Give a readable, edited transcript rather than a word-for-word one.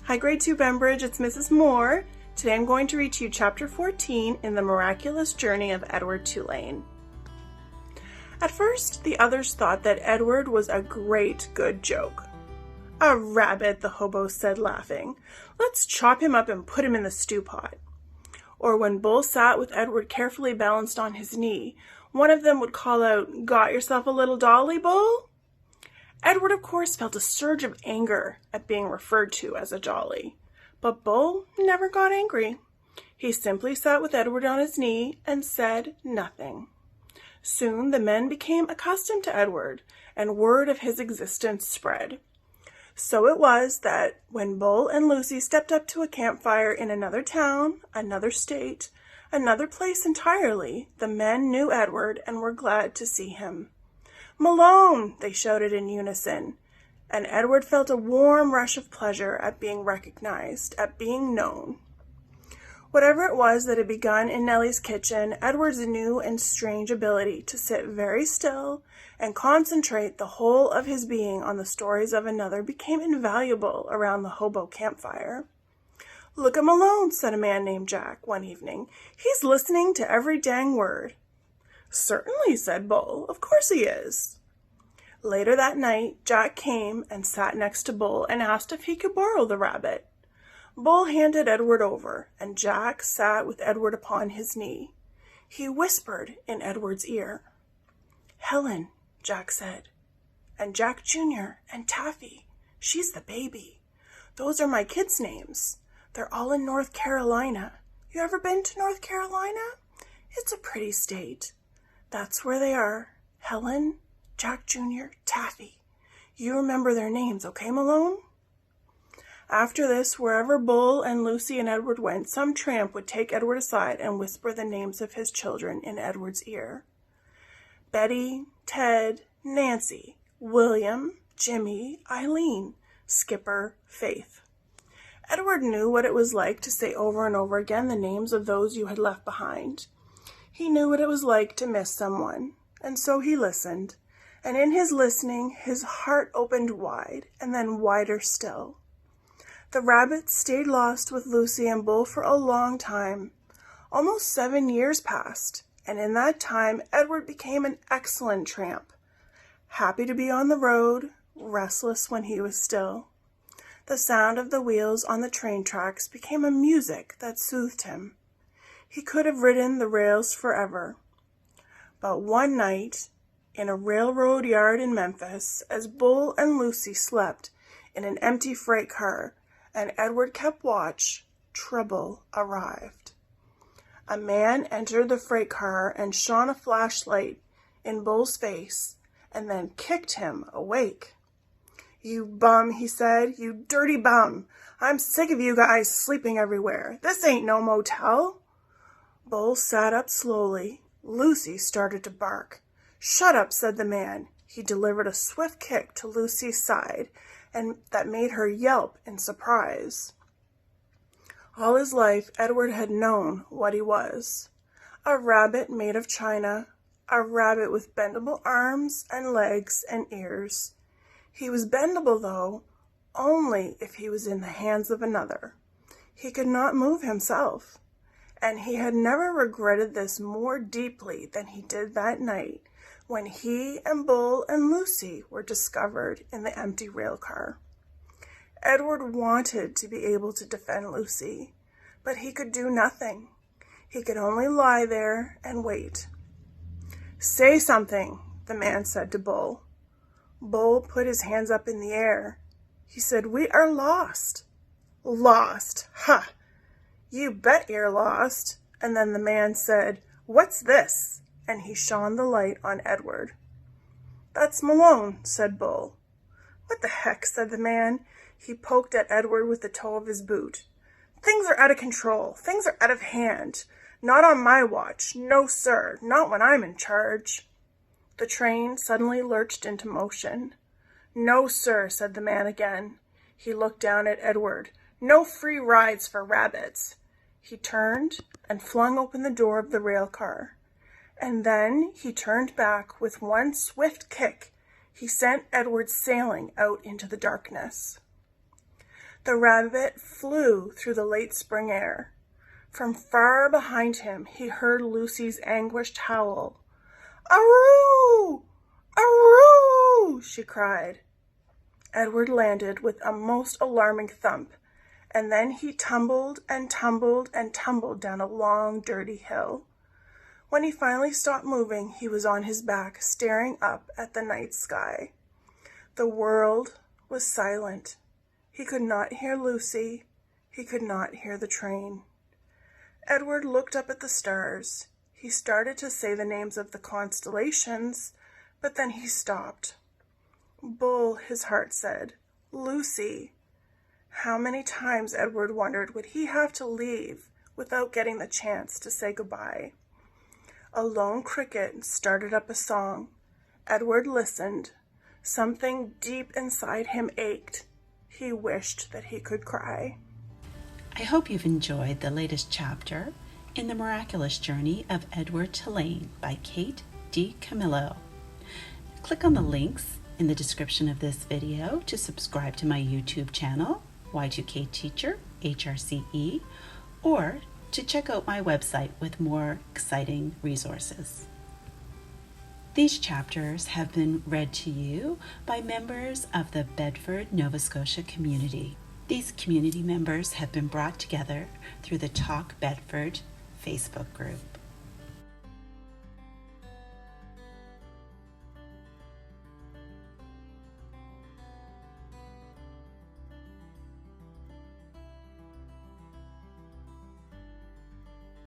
Hi Grade 2 Bembridge, it's Mrs. Moore. Today I'm going to read to you Chapter 14 in the Miraculous Journey of Edward Tulane. At first, the others thought that Edward was a great good joke. "A rabbit," the hobo said, laughing. "Let's chop him up and put him in the stew pot." Or when Bull sat with Edward carefully balanced on his knee, one of them would call out, "Got yourself a little dolly, Bull?" Edward, of course, felt a surge of anger at being referred to as a dolly, but Bull never got angry. He simply sat with Edward on his knee and said nothing. Soon the men became accustomed to Edward, and word of his existence spread. So it was that when Bull and Lucy stepped up to a campfire in another town, another state, another place entirely, the men knew Edward and were glad to see him. "Malone!" they shouted in unison, and Edward felt a warm rush of pleasure at being recognized, at being known. Whatever it was that had begun in Nellie's kitchen, Edward's new and strange ability to sit very still and concentrate the whole of his being on the stories of another became invaluable around the hobo campfire. "Look at Malone," said a man named Jack one evening. "He's listening to every dang word." "Certainly," said Bull. "Of course he is." Later that night, Jack came and sat next to Bull and asked if he could borrow the rabbit. Bull handed Edward over, and Jack sat with Edward upon his knee. He whispered in Edward's ear. "Helen," Jack said, "and Jack Jr. and Taffy. She's the baby. Those are my kids' names. They're all in North Carolina. You ever been to North Carolina? It's a pretty state. That's where they are. Helen, Jack Jr., Taffy. You remember their names, okay, Malone?" After this, wherever Bull and Lucy and Edward went, some tramp would take Edward aside and whisper the names of his children in Edward's ear. Betty, Ted, Nancy, William, Jimmy, Eileen, Skipper, Faith. Edward knew what it was like to say over and over again the names of those you had left behind. He knew what it was like to miss someone, and so he listened, and in his listening, his heart opened wide, and then wider still. The rabbit stayed lost with Lucy and Bull for a long time. Almost 7 years passed, and in that time, Edward became an excellent tramp, happy to be on the road, restless when he was still. The sound of the wheels on the train tracks became a music that soothed him. He could have ridden the rails forever. But one night, in a railroad yard in Memphis, as Bull and Lucy slept in an empty freight car and Edward kept watch, trouble arrived. A man entered the freight car and shone a flashlight in Bull's face and then kicked him awake. "You bum," he said, "you dirty bum. I'm sick of you guys sleeping everywhere. This ain't no motel." Bull sat up slowly. Lucy started to bark. "Shut up," said the man. He delivered a swift kick to Lucy's side, and that made her yelp in surprise. All his life, Edward had known what he was. A rabbit made of china, a rabbit with bendable arms and legs and ears. He was bendable, though, only if he was in the hands of another. He could not move himself. And he had never regretted this more deeply than he did that night when he and Bull and Lucy were discovered in the empty rail car. Edward wanted to be able to defend Lucy, but he could do nothing. He could only lie there and wait. "Say something," the man said to Bull. Bull put his hands up in the air. He said, "We are lost." "Lost? Ha! You bet you're lost." And then the man said, "What's this?" And he shone the light on Edward. "That's Malone," said Bull. "What the heck?" said the man. He poked at Edward with the toe of his boot. "Things are out of control. Things are out of hand. Not on my watch. No, sir. Not when I'm in charge." The train suddenly lurched into motion. "No, sir," said the man again. He looked down at Edward. "No free rides for rabbits." He turned and flung open the door of the rail car. And then he turned back with one swift kick. He sent Edward sailing out into the darkness. The rabbit flew through the late spring air. From far behind him, he heard Lucy's anguished howl. "Aroo! Aroo!" she cried. Edward landed with a most alarming thump, and then he tumbled and tumbled and tumbled down a long, dirty hill. When he finally stopped moving, he was on his back, staring up at the night sky. The world was silent. He could not hear Lucy. He could not hear the train. Edward looked up at the stars. He started to say the names of the constellations, but then he stopped. Bull, his heart said. Lucy. How many times, Edward wondered, would he have to leave without getting the chance to say goodbye? A lone cricket started up a song. Edward listened. Something deep inside him ached. He wished that he could cry. I hope you've enjoyed the latest chapter in The Miraculous Journey of Edward Tulane by Kate DiCamillo. Click on the links in the description of this video to subscribe to my YouTube channel, Y2K Teacher, HRCE, or to check out my website with more exciting resources. These chapters have been read to you by members of the Bedford, Nova Scotia community. These community members have been brought together through the Talk Bedford Facebook group.